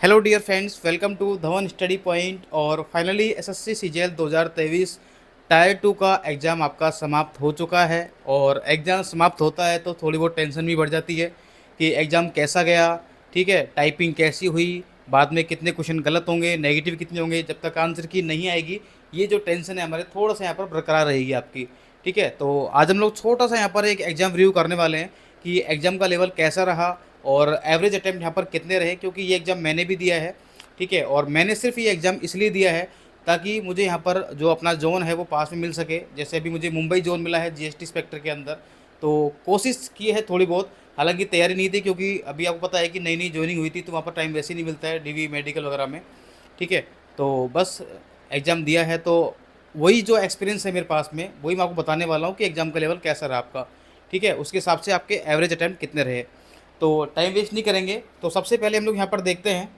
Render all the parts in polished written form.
Hello dear friends, welcome to Dhawan study point. और finally SSC CGL 2023 tier 2 का exam आपका समाप्त हो चुका है। और एग्ज़ाम समाप्त होता है तो थोड़ी बहुत टेंशन भी बढ़ जाती है कि एग्ज़ाम कैसा गया, ठीक है, टाइपिंग कैसी हुई, बाद में कितने क्वेश्चन गलत होंगे, नेगेटिव कितने होंगे, जब तक आंसर की नहीं आएगी ये जो टेंशन है हमारे थोड़ा सा यहाँ पर बरकरार रहेगी आपकी। ठीक है, तो आज हम लोग छोटा सा यहाँ पर एक एग्ज़ाम रिव्यू करने वाले हैं कि एग्ज़ाम का लेवल कैसा रहा और एवरेज अटैम्प्ट यहाँ पर कितने रहे, क्योंकि ये एग्ज़ाम मैंने भी दिया है। ठीक है, और मैंने सिर्फ ये एग्ज़ाम इसलिए दिया है ताकि मुझे यहाँ पर जो अपना जोन है वो पास में मिल सके। जैसे अभी मुझे मुंबई जोन मिला है जीएसटी इंस्पेक्टर के अंदर, तो कोशिश की है थोड़ी बहुत, हालांकि तैयारी नहीं थी क्योंकि अभी आपको पता है कि नई नई ज्वाइनिंग हुई थी तो वहाँ पर टाइम वैसे ही नहीं मिलता है डीवी मेडिकल वगैरह में। ठीक है, तो बस एग्ज़ाम दिया है तो वही जो एक्सपीरियंस है मेरे पास में वही मैं आपको बताने वाला हूँ कि एग्ज़ाम का लेवल कैसा रहा आपका। ठीक है, उसके हिसाब से आपके एवरेज अटैम्प्ट कितने रहे। तो टाइम वेस्ट नहीं करेंगे, तो सबसे पहले हम लोग यहाँ पर देखते हैं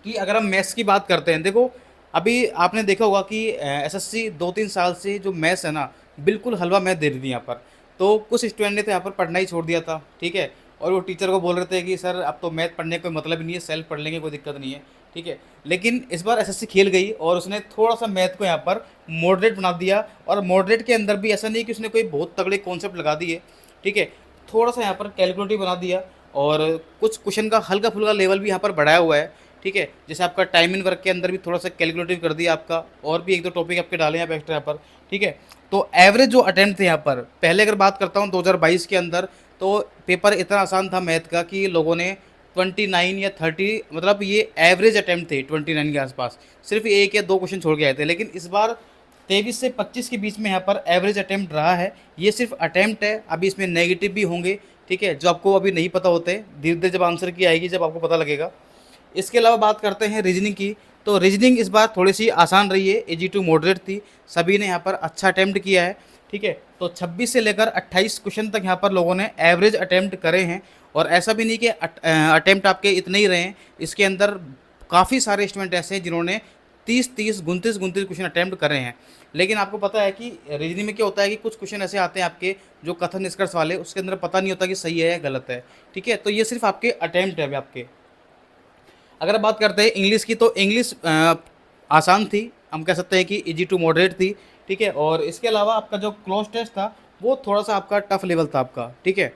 कि अगर हम मैथ्स की बात करते हैं। देखो, अभी आपने देखा होगा कि एसएससी 2-3 साल से जो मैथ्स है ना, बिल्कुल हलवा मैथ दे रही थी यहाँ पर। तो कुछ स्टूडेंट ने तो यहाँ पर पढ़ना ही छोड़ दिया था। ठीक है, और वो टीचर को बोल रहे थे कि सर अब तो मैथ पढ़ने का कोई मतलब ही नहीं है, सेल्फ पढ़ लेंगे, कोई दिक्कत नहीं है। ठीक है, लेकिन इस बार एसएससी खेल गई और उसने थोड़ा सा मैथ को यहाँ पर मॉडरेट बना दिया। और मॉडरेट के अंदर भी ऐसा नहीं कि उसने कोई बहुत तगड़े कॉन्सेप्ट लगा दिए। ठीक है, थोड़ा सा यहाँ पर कैलकुलेटिव बना दिया और कुछ क्वेश्चन का हल्का फुल्का लेवल भी यहाँ पर बढ़ाया हुआ है। ठीक है, जैसे आपका टाइम इन वर्क के अंदर भी थोड़ा सा कैलकुलेटिव कर दिया आपका, और भी एक दो टॉपिक आपके डाले हैं एक्स्ट्रा यहाँ पर। ठीक है, तो एवरेज जो अटेम्प्ट थे यहाँ पर, पहले अगर बात करता हूँ 2022 के अंदर, तो पेपर इतना आसान था मैथ का कि लोगों ने 29 या 30, मतलब ये एवरेज अटेम्प्ट थे 29 के आसपास, सिर्फ एक या दो क्वेश्चन छोड़ के आए थे। लेकिन इस बार 23 से 25 के बीच में यहाँ पर एवरेज अटेम्प्ट रहा है। ये सिर्फ अटेम्प्ट है, अभी इसमें नेगेटिव भी होंगे। ठीक है, जो आपको अभी नहीं पता होते, धीरे धीरे जब आंसर की आएगी जब आपको पता लगेगा। इसके अलावा बात करते हैं रीजनिंग की, तो रीजनिंग इस बार थोड़ी सी आसान रही है, एजी टू मॉडरेट थी, सभी ने यहाँ पर अच्छा अटैम्प्ट किया है। ठीक है, तो 26 से लेकर 28 क्वेश्चन तक यहाँ पर लोगों ने एवरेज अटैम्प्ट करे हैं। और ऐसा भी नहीं कि अटैम्प्ट आपके इतने ही रहे हैं, इसके अंदर काफ़ी सारे स्टूडेंट ऐसे हैं जिन्होंने 30-30, 29-29 क्वेश्चन अटैम्प्ट करे हैं। लेकिन आपको पता है कि रीजनिंग में क्या होता है कि कुछ क्वेश्चन ऐसे आते हैं आपके जो कथन निष्कर्ष वाले, उसके अंदर पता नहीं होता कि सही है या गलत है। ठीक है, तो ये सिर्फ आपके अटैम्प्ट है अभी आपके। अगर बात करते हैं इंग्लिश की, तो इंग्लिश आसान थी, हम कह सकते हैं कि इजी टू मॉडरेट थी। ठीक है, और इसके अलावा आपका जो क्लोज टेस्ट था वो थोड़ा सा आपका टफ लेवल था आपका। ठीक है,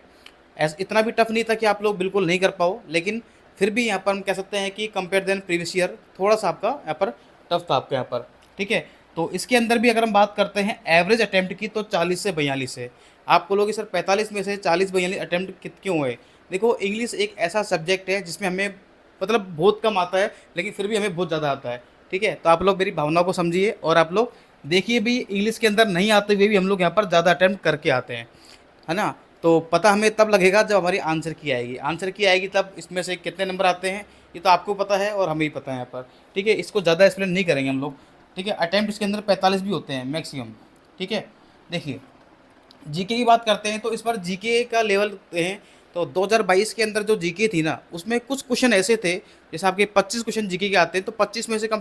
ऐसा इतना भी टफ नहीं था कि आप लोग बिल्कुल नहीं कर पाओ, लेकिन फिर भी यहाँ पर हम कह सकते हैं कि कंपेयर देन प्रीवियस ईयर थोड़ा सा आपका यहाँ पर टफ था आपके यहाँ पर। ठीक है, तो इसके अंदर भी अगर हम बात करते हैं एवरेज अटैम्प्ट की, तो 40 से 42 है। आप बोलोगे सर 45 में से 40-42 अटैम्प्ट क्यों हुए? देखो, इंग्लिश एक ऐसा सब्जेक्ट है जिसमें हमें मतलब बहुत कम आता है, लेकिन फिर भी हमें बहुत ज़्यादा आता है। ठीक है, तो आप लोग मेरी भावना को समझिए और आप लोग देखिए भी, इंग्लिश के अंदर नहीं आते हुए भी हम लोग यहाँ पर ज़्यादा अटैम्प्ट करके आते हैं, है ना। तो पता हमें तब लगेगा जब हमारी आंसर की आएगी, आंसर की आएगी तब इसमें से कितने नंबर आते हैं ये तो आपको पता है और हमें ही पता है यहाँ पर। ठीक है, इसको ज़्यादा एक्सप्लेन नहीं करेंगे हम लोग। ठीक है, अटैम्प्ट इसके अंदर 45 भी होते हैं मैक्सिमम। ठीक है, देखिए जीके की बात करते हैं तो इस बार जीके का लेवल है। तो 2022 के अंदर जो जीके थी ना, उसमें कुछ क्वेश्चन ऐसे थे, जैसे आपके 25 क्वेश्चन जीके के आते हैं, तो 25 में से कम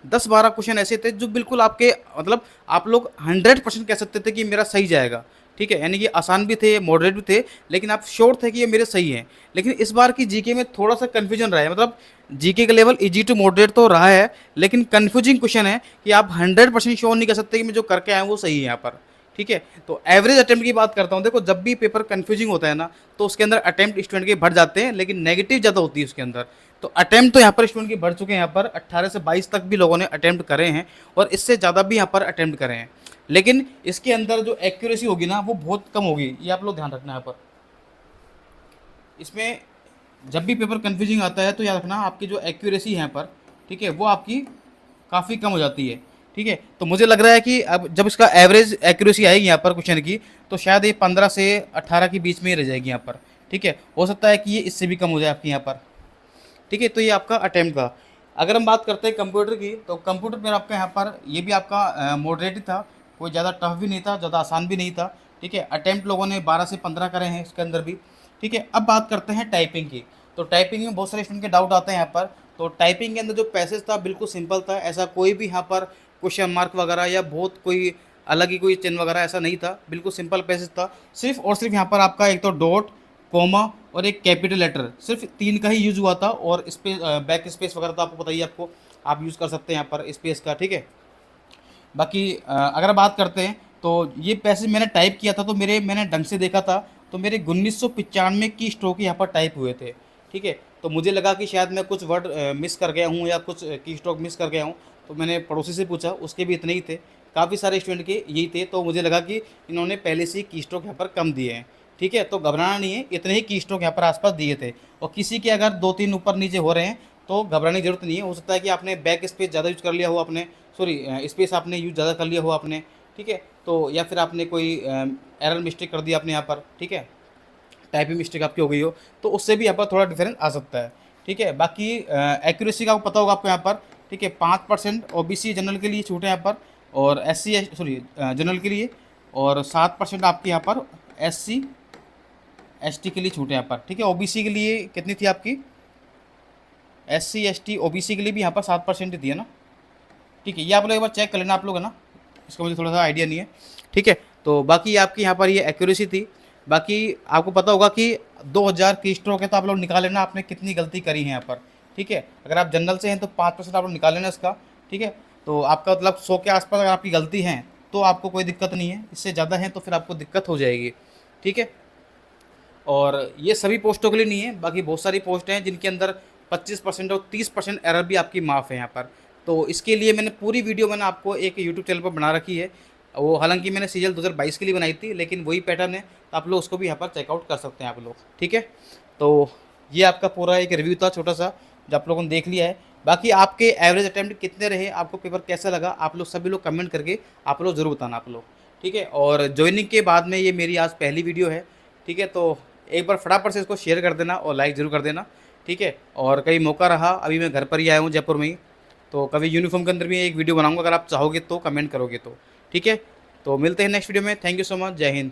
10-12 क्वेश्चन ऐसे थे जो बिल्कुल आपके मतलब आप लोग 100% कह सकते थे कि मेरा सही जाएगा। ठीक है, यानी कि आसान भी थे, मॉडरेट भी थे, लेकिन आप श्योर थे कि ये मेरे सही हैं। लेकिन इस बार की जीके में थोड़ा सा कन्फ्यूजन रहा है, मतलब जीके का लेवल इजी टू मॉडरेट तो रहा है, लेकिन कन्फ्यूजिंग क्वेश्चन है कि आप 100% श्योर नहीं कर सकते कि मैं जो करके आया हूँ वो सही है यहाँ पर। ठीक है, तो एवरेज अटेम्प्ट की बात करता हूँ। देखो, जब भी पेपर कंफ्यूजिंग होता है ना, तो उसके अंदर अटेम्प्ट स्टूडेंट के बढ़ जाते हैं, लेकिन नेगेटिव ज़्यादा होती है उसके अंदर। तो अटेम्प्ट तो यहाँ पर स्टूडेंट के बढ़ चुके हैं, यहाँ पर 18 से 22 तक भी लोगों ने अटेम्प्ट करे हैं, और इससे ज़्यादा भी यहाँ पर अटेम्प्ट करे हैं। लेकिन इसके अंदर जो एक्यूरेसी होगी ना वो बहुत कम होगी, ये आप लोग ध्यान रखना यहाँ पर। इसमें जब भी पेपर कंफ्यूजिंग आता है तो याद रखना आपकी जो एक्यूरेसी है यहाँ पर, ठीक है, वो आपकी काफ़ी कम हो जाती है। ठीक है, तो मुझे लग रहा है कि अब जब इसका एवरेज एक्यूरेसी आएगी यहाँ पर क्वेश्चन की, तो शायद ये 15 से 18 के बीच में ही रह जाएगी यहाँ पर। ठीक है, हो सकता है कि ये इससे भी कम हो जाए आपकी यहाँ पर। ठीक है, तो ये आपका अटेम्प्ट था। अगर हम बात करते हैं कंप्यूटर की, तो कंप्यूटर में आपका यहाँ पर ये भी आपका मॉडरेट था, कोई ज़्यादा टफ भी नहीं था, ज़्यादा आसान भी नहीं था। ठीक है, अटेम्प्ट लोगों ने 12 से 15 करे हैं इसके अंदर भी। ठीक है, अब बात करते हैं टाइपिंग की। तो टाइपिंग में बहुत सारे स्टूडेंट के डाउट आते हैं यहाँ पर। तो टाइपिंग के अंदर जो पैसेज था बिल्कुल सिंपल था, ऐसा कोई भी यहाँ पर क्वेश्चन मार्क वगैरह या बहुत कोई अलग ही कोई चिन्ह वगैरह ऐसा नहीं था, बिल्कुल सिंपल पैसेज था। सिर्फ और सिर्फ यहाँ पर आपका एक तो डॉट, कॉमा और एक कैपिटल लेटर, सिर्फ 3 का ही यूज़ हुआ था। और स्पेस, बैक स्पेस वगैरह तो आपको बताइए, आपको आप यूज़ कर सकते हैं यहाँ पर स्पेस का, ठीक है। बाकी अगर बात करते हैं तो ये पैसे मैंने टाइप किया था, तो मैंने ढंग से देखा था तो मेरे 1995 की स्ट्रोक यहाँ पर टाइप हुए थे, ठीक है। तो मुझे लगा कि शायद मैं कुछ वर्ड मिस कर गया हूँ या कुछ की स्ट्रोक मिस कर गया हूँ। तो मैंने पड़ोसी से पूछा, उसके भी इतने ही थे, काफ़ी सारे स्टूडेंट के यही थे। तो मुझे लगा कि इन्होंने पहले से ही की स्ट्रोक यहाँ पर कम दिए हैं, ठीक है। तो घबराना नहीं है, इतने ही की स्ट्रोक यहाँ पर आसपास दिए थे। और किसी के अगर 2-3 ऊपर नीचे हो रहे हैं तो घबराने की जरूरत नहीं है। हो सकता है कि आपने बैक स्पेस ज़्यादा यूज़ कर लिया हो, आपने सॉरी स्पेस आपने यूज़ ज़्यादा कर लिया हो आपने, ठीक है। तो या फिर आपने कोई एरर मिस्टेक कर दिया आपने यहाँ पर, ठीक है, टाइपिंग मिस्टेक आपकी हो गई हो, तो उससे भी यहाँ पर थोड़ा डिफरेंस आ सकता है, ठीक है। बाकी एक्यूरेसी का आपको पता होगा आपको यहाँ पर, ठीक है। 5% ओबीसी जनरल के लिए छूट है यहाँ पर, और एससी सॉरी जनरल के लिए, और 7% आपके यहाँ पर एससी एसटी के लिए छूट है यहाँ पर, ठीक है। ओबीसी के लिए कितनी थी आपकी, एससी एसटी ओबीसी के लिए भी यहाँ पर 7% दिया ना, ठीक है। ये आप लोग एक बार चेक कर लेना आप लोग, है ना, इसका मुझे थोड़ा सा आइडिया नहीं है, ठीक है। तो बाकी आपकी यहाँ पर ये एक्यूरेसी थी। बाकी आपको पता होगा कि 2000 की स्ट्रोक है, तो आप लोग निकाल लेना आपने कितनी गलती करी है यहाँ पर, ठीक है। अगर आप जनरल से हैं तो 5% आप लोग निकाल लेना इसका, ठीक है। तो आपका मतलब 100 के आसपास अगर आपकी गलती है तो आपको कोई दिक्कत नहीं है, इससे ज़्यादा है तो फिर आपको दिक्कत हो जाएगी, ठीक है। और ये सभी पोस्टों के लिए नहीं है, बाकी बहुत सारी पोस्ट हैं जिनके अंदर 25% और 30% एरर भी आपकी माफ़ है यहाँ पर। तो इसके लिए मैंने पूरी वीडियो मैंने आपको एक यूट्यूब चैनल पर बना रखी है। वो हालांकि मैंने सीजल 2022 के लिए बनाई थी, लेकिन वही पैटर्न है, तो आप लोग उसको भी यहाँ पर चेकआउट कर सकते हैं आप लोग, ठीक है। तो ये आपका पूरा एक रिव्यू था छोटा सा, जो आप लोगों ने देख लिया है। बाकी आपके एवरेज अटैम्प्ट कितने रहे, आपको पेपर कैसा लगा, आप लोग सभी लोग कमेंट करके आप लोग ज़रूर बताना आप लोग, ठीक है। और ज्वाइनिंग के बाद में ये मेरी आज पहली वीडियो है, ठीक है। तो एक बार फटाफट से इसको शेयर कर देना और लाइक ज़रूर कर देना, ठीक है। और कभी मौका रहा, अभी मैं घर पर ही आया हूँ जयपुर में ही, तो कभी यूनिफॉर्म के अंदर भी एक वीडियो बनाऊंगा, अगर आप चाहोगे तो, कमेंट करोगे तो, ठीक है। तो मिलते हैं नेक्स्ट वीडियो में। थैंक यू सो मच, जय हिंद।